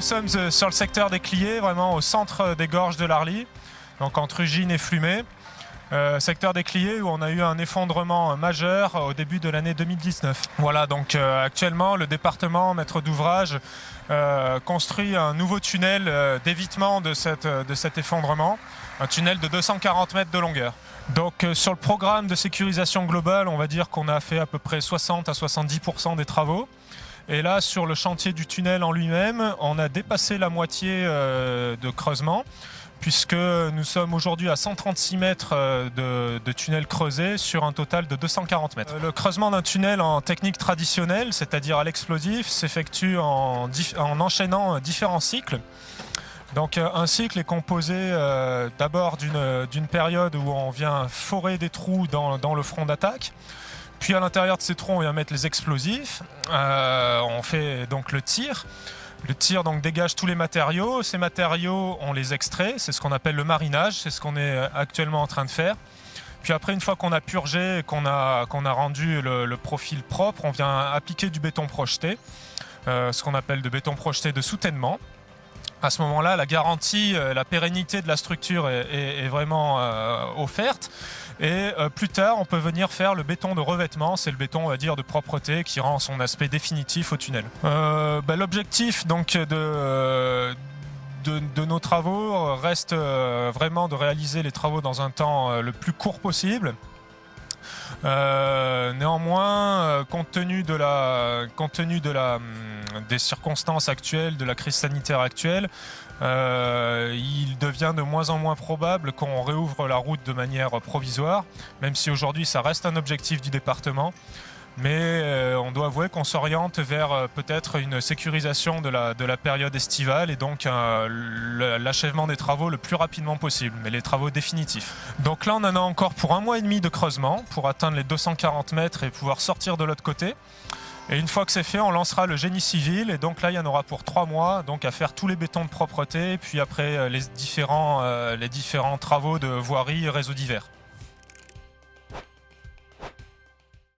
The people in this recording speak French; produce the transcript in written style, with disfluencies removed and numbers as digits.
sommes sur le secteur des Cliés, vraiment au centre des gorges de l'Arly, donc entre Ugine et Flumet. Secteur des Cliés où on a eu un effondrement majeur au début de l'année 2019. Voilà, donc actuellement le département maître d'ouvrage construit un nouveau tunnel d'évitement de cet effondrement, un tunnel de 240 mètres de longueur. Donc sur le programme de sécurisation globale, on va dire qu'on a fait à peu près 60 à 70% des travaux. Et là, sur le chantier du tunnel en lui-même, on a dépassé la moitié de creusement, puisque nous sommes aujourd'hui à 136 mètres de tunnel creusé sur un total de 240 mètres. Le creusement d'un tunnel en technique traditionnelle, c'est-à-dire à l'explosif, s'effectue en enchaînant différents cycles. Donc un cycle est composé d'abord d'une période où on vient forer des trous dans le front d'attaque. Puis à l'intérieur de ces trous, on vient mettre les explosifs. On fait donc le tir. Le tir donc dégage tous les matériaux. Ces matériaux, on les extrait. C'est ce qu'on appelle le marinage. C'est ce qu'on est actuellement en train de faire. Puis après, une fois qu'on a purgé et qu'on a rendu le profil propre, on vient appliquer du béton projeté, ce qu'on appelle de béton projeté de soutènement. À ce moment-là, la garantie, la pérennité de la structure est vraiment offerte. Et plus tard, on peut venir faire le béton de revêtement. C'est le béton, on va dire, de propreté qui rend son aspect définitif au tunnel. L'objectif donc de nos travaux reste vraiment de réaliser les travaux dans un temps le plus court possible. Néanmoins, compte tenu des circonstances actuelles, de la crise sanitaire actuelle, il devient de moins en moins probable qu'on réouvre la route de manière provisoire, même si aujourd'hui ça reste un objectif du département. Mais on doit avouer qu'on s'oriente vers peut-être une sécurisation de la période estivale et donc l'achèvement des travaux le plus rapidement possible, mais les travaux définitifs. Donc là on en a encore pour 1 mois et demi de creusement pour atteindre les 240 mètres et pouvoir sortir de l'autre côté. Et une fois que c'est fait, on lancera le génie civil et donc là il y en aura pour 3 mois donc à faire tous les bétons de propreté, puis après les différents travaux de voirie et réseaux divers.